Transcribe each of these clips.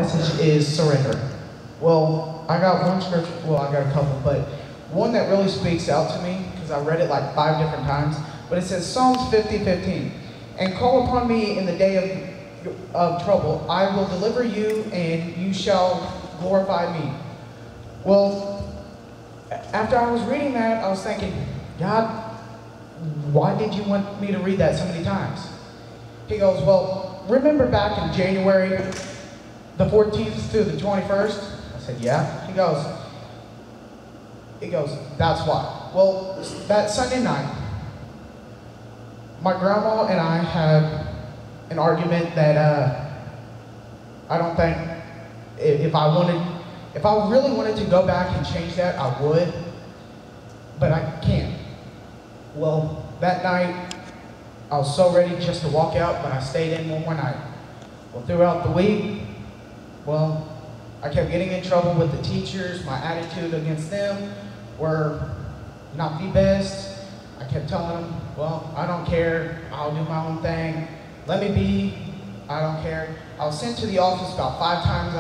message is surrender. Well, I got one scripture, well, I got a couple, but one that really speaks out to me, because I read it like 5 different times, but it says Psalms 50:15, and call upon me in the day of trouble. I will deliver you, and you shall glorify me. Well, after I was reading that, I was thinking, God, why did you want me to read that so many times? He goes, well, remember back in January the 14th through the 21st? I said, yeah. He goes, that's why. Well, that Sunday night, my grandma and I had an argument that I don't think, if I really wanted to go back and change that, I would, but I can't. Well, that night, I was so ready just to walk out, but I stayed in one more night. Well, throughout the week, well, I kept getting in trouble with the teachers. My attitude against them were not the best. I kept telling them, well, I don't care. I'll do my own thing. Let me be. I don't care. I was sent to the office about 5 times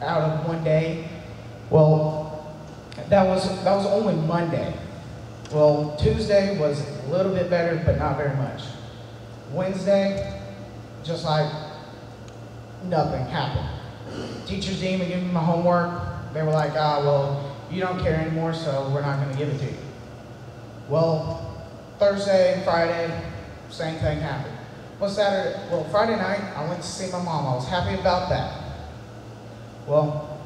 out of one day. Well, that was only Monday. Well, Tuesday was a little bit better, but not very much. Wednesday, just like nothing happened. Teachers didn't even give me my homework. They were like, well, you don't care anymore, so we're not going to give it to you. Well, Thursday and Friday, same thing happened. Well, Friday night, I went to see my mom. I was happy about that. Well,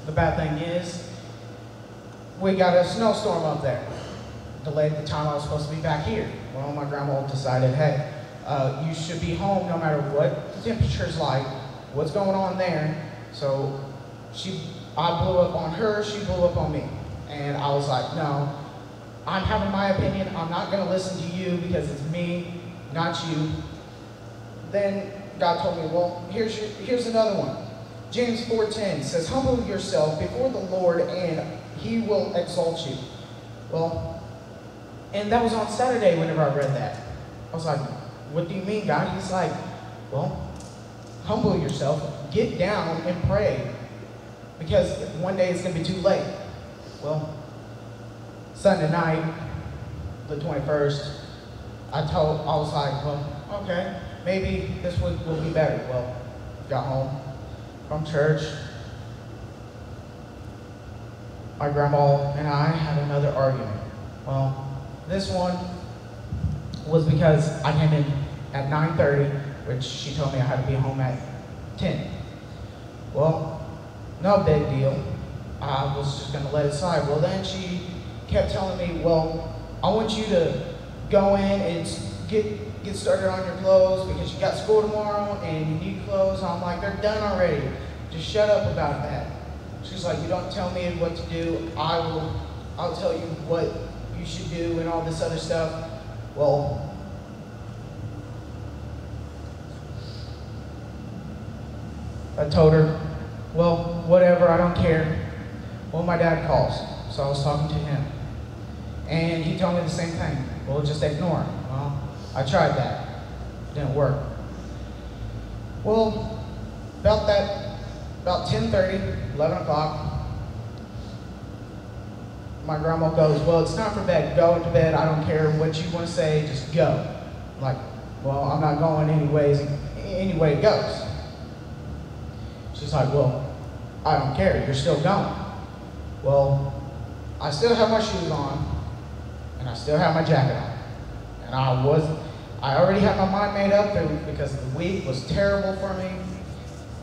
the bad thing is, we got a snowstorm up there. Delayed the time I was supposed to be back here. Well, my grandma decided, hey, you should be home no matter what the temperature's like, what's going on there. So I blew up on her, she blew up on me. And I was like, no, I'm having my opinion. I'm not going to listen to you because it's me, not you. Then God told me, well, here's another one. James 4:10 says, humble yourself before the Lord and he will exalt you. Well, and that was on Saturday whenever I read that. I was like, what do you mean, God? He's like, well, humble yourself, get down and pray, because one day it's going to be too late. Well, Sunday night, the 21st, I was like, well, okay, maybe this will be better. Well, got home from church. My grandma and I had another argument. Well, this one was because I came in at 9:30, which she told me I had to be home at 10. Well, no big deal. I was just going to let it slide. Well, then she kept telling me, well, I want you to go in and get started on your clothes because you got school tomorrow and you need clothes. I'm like, they're done already. Just shut up about that. She's like, you don't tell me what to do. I'll tell you what you should do and all this other stuff. Well, I told her, well, whatever, I don't care. Well, my dad calls, so I was talking to him. And he told me the same thing. Well, just ignore him. Well, I tried that. Didn't work. Well, about 10:30, 11 o'clock, my grandma goes, well, it's time for bed. Go into bed. I don't care what you want to say. Just go. I'm like, well, I'm not going anyways. Any way it goes. She's like, well, I don't care. You're still going. Well, I still have my shoes on, and I still have my jacket on. And I already had my mind made up because the week was terrible for me.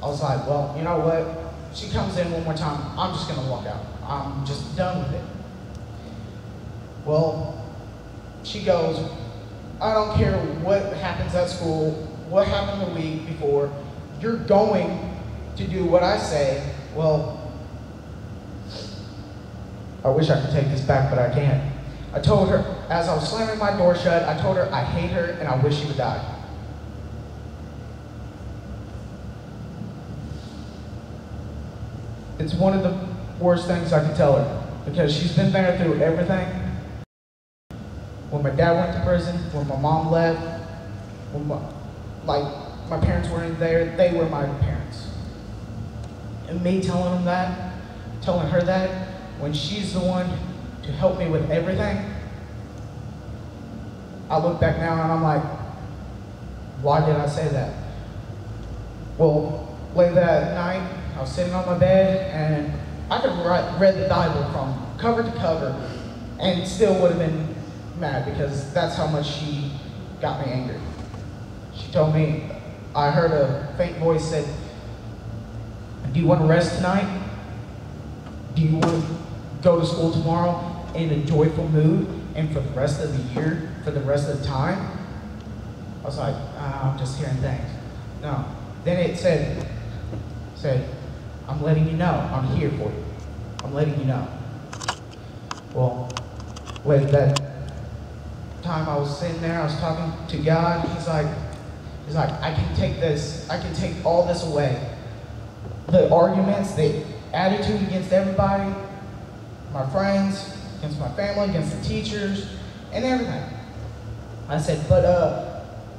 I was like, well, you know what? She comes in one more time. I'm just going to walk out. I'm just done with it. Well, she goes, I don't care what happens at school, what happened the week before. You're going to do what I say. Well, I wish I could take this back, but I can't. I told her, as I was slamming my door shut, I told her I hate her and I wish she would die. It's one of the worst things I could tell her, because she's been there through everything. When my dad went to prison, when my mom left, when my parents weren't there, they were my parents. And me telling her that, when she's the one to help me with everything, I look back now and I'm like, why did I say that? Well, later that night, I was sitting on my bed and I could have read the Bible from cover to cover and still would have been mad because that's how much she got me angry. She told me, I heard a faint voice said, do you want to rest tonight? Do you want to go to school tomorrow in a joyful mood and for the rest of the year, for the rest of the time? I was like, I'm just hearing things. No. Then it said, I'm letting you know, I'm here for you. I'm letting you know. Well, with that time I was sitting there, I was talking to God, he's like, I can take this, I can take all this away. The arguments, the attitude against everybody, my friends, against my family, against the teachers, and everything. I said, but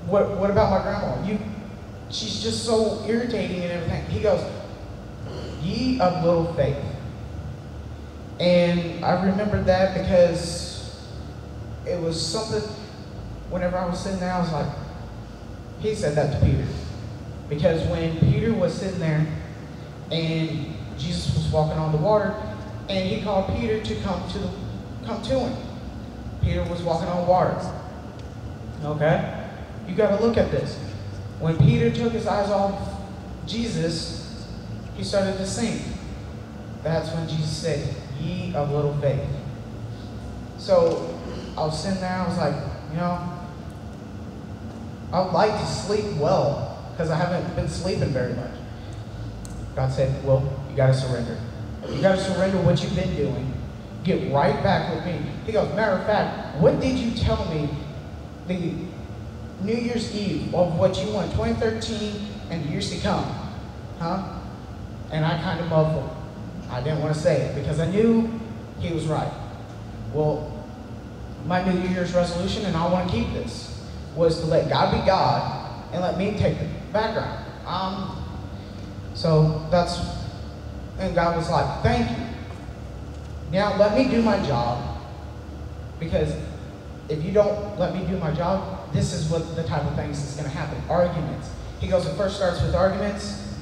what about my grandma? She's just so irritating and everything. He goes, ye of little faith. And I remembered that because it was something, whenever I was sitting there, I was like, he said that to Peter. Because when Peter was sitting there and Jesus was walking on the water, and he called Peter to come to him. Peter was walking on water. Okay? You got to look at this. When Peter took his eyes off Jesus, he started to sink. That's when Jesus said, ye of little faith. So I was sitting there, I was like, I would like to sleep well, because I haven't been sleeping very much. God said, well, you got to surrender. You got to surrender what you've been doing. Get right back with me. He goes, matter of fact, what did you tell me the New Year's Eve of what you want 2013 and the years to come? Huh? And I kind of muffled. I didn't want to say it because I knew he was right. Well, my New Year's resolution, and I want to keep this, was to let God be God and let me take the background. So that's, and God was like, thank you. Now let me do my job, because if you don't let me do my job, this is what the type of things that's going to happen. Arguments. He goes, it first starts with arguments,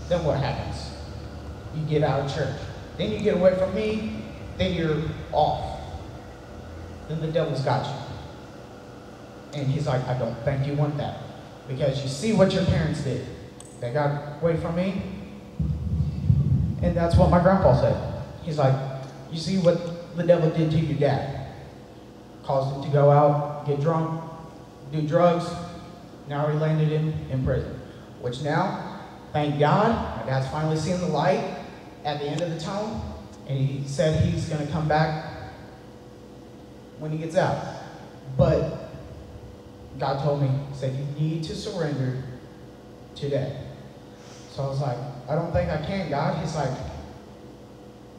then what happens? You get out of church. Then you get away from me, then you're off. Then the devil's got you. And he's like, I don't think you want that. Because you see what your parents did. They got away from me. And that's what my grandpa said. He's like, you see what the devil did to your dad. Caused him to go out, get drunk, do drugs. Now he landed in prison. Which now, thank God, my dad's finally seeing the light at the end of the tunnel. And he said he's going to come back when he gets out. But God told me, he said, you need to surrender today. So I was like, I don't think I can, God. He's like,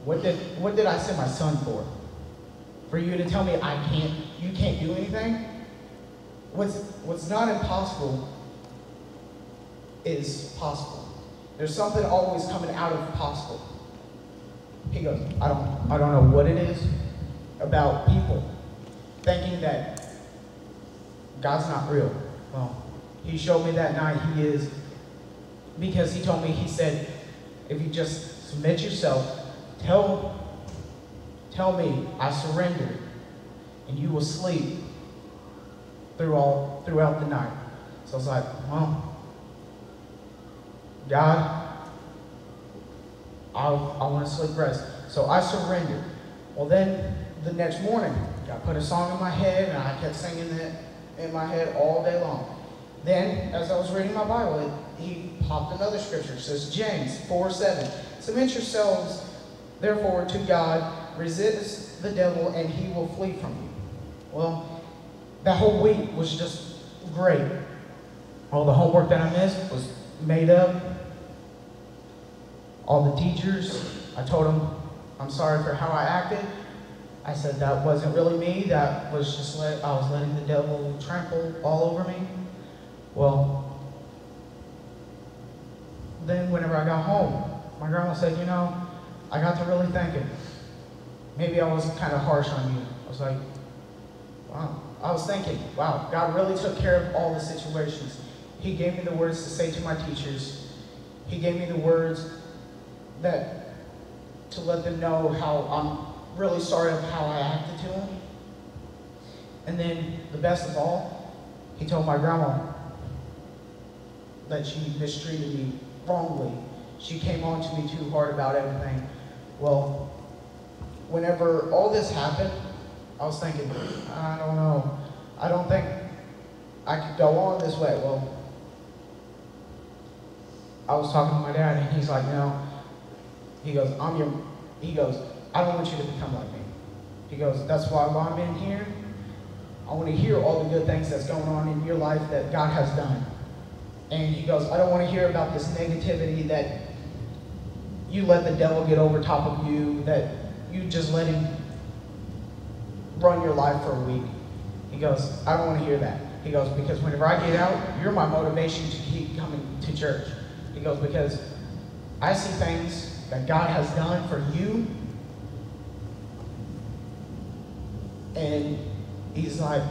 what did I send my son for? For you to tell me you can't do anything? What's not impossible is possible. There's something always coming out of possible. He goes, I don't know what it is about people thinking that God's not real. Well, he showed me that night he is, because he told me, he said, if you just submit yourself, tell me I surrender, and you will sleep throughout the night. So I was like, well, God, I want to sleep rest. So I surrendered. Well, then the next morning, I put a song in my head, and I kept singing it in my head all day long. Then, as I was reading my Bible, he popped another scripture. It says, James 4:7. Submit yourselves, therefore, to God. Resist the devil, and he will flee from you. Well, that whole week was just great. All the homework that I missed was made up. All the teachers, I told them, I'm sorry for how I acted. I said that wasn't really me. That was just I was letting the devil trample all over me. Well, then whenever I got home, my grandma said, you know, I got to really thinking. Maybe I was kind of harsh on you. I was like, wow. I was thinking, wow, God really took care of all the situations. He gave me the words to say to my teachers. He gave me the words to let them know how I'm really sorry of how I acted to them. And then, the best of all, he told my grandma that she mistreated me wrongly. She came on to me too hard about everything. Well, whenever all this happened, I was thinking, I don't know. I don't think I could go on this way. Well, I was talking to my dad, and he's like, no. He goes, I don't want you to become like me. He goes, that's why while I'm in here, I want to hear all the good things that's going on in your life that God has done. And he goes, I don't want to hear about this negativity that you let the devil get over top of you, that you just let him run your life for a week. He goes, I don't want to hear that. He goes, because whenever I get out, you're my motivation to keep coming to church. He goes, because I see things that God has done for you. And he's like,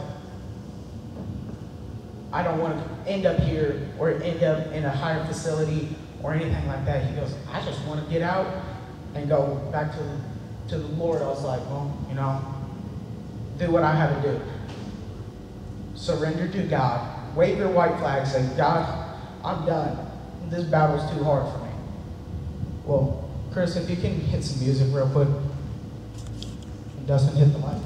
I don't want to end up here or end up in a higher facility or anything like that. He goes, I just want to get out and go back to the Lord. I was like, well, you know, do what I have to do. Surrender to God. Wave your white flag. Say, God, I'm done. This battle's too hard for me. Well, Krys, if you can hit some music real quick. Dustin, hit the mic.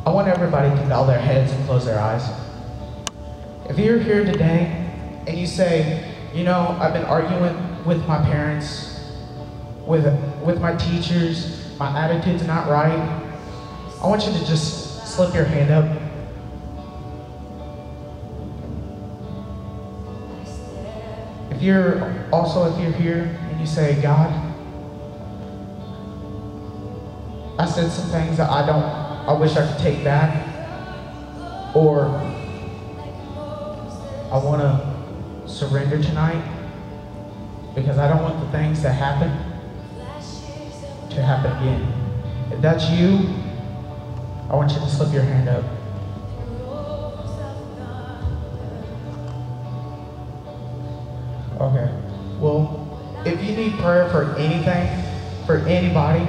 I want everybody to bow their heads and close their eyes. If you're here today and you say, you know, I've been arguing with my parents, with my teachers, my attitude's not right, I want you to just slip your hand up. If you're here and you say, God, I said some things that I wish I could take back, or I want to surrender tonight because I don't want the things that happen to happen again. If that's you, I want you to slip your hand up. Okay. Well, if you need prayer for anything, for anybody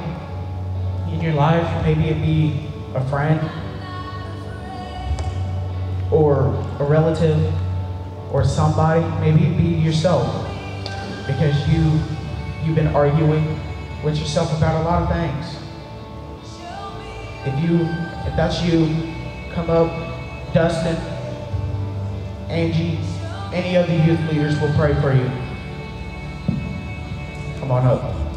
in your life, maybe it be a friend or a relative or somebody, maybe it be yourself, because you've been arguing with yourself about a lot of things. If that's you, come up. Dustin, Angie, any of the youth leaders will pray for you. Come on up.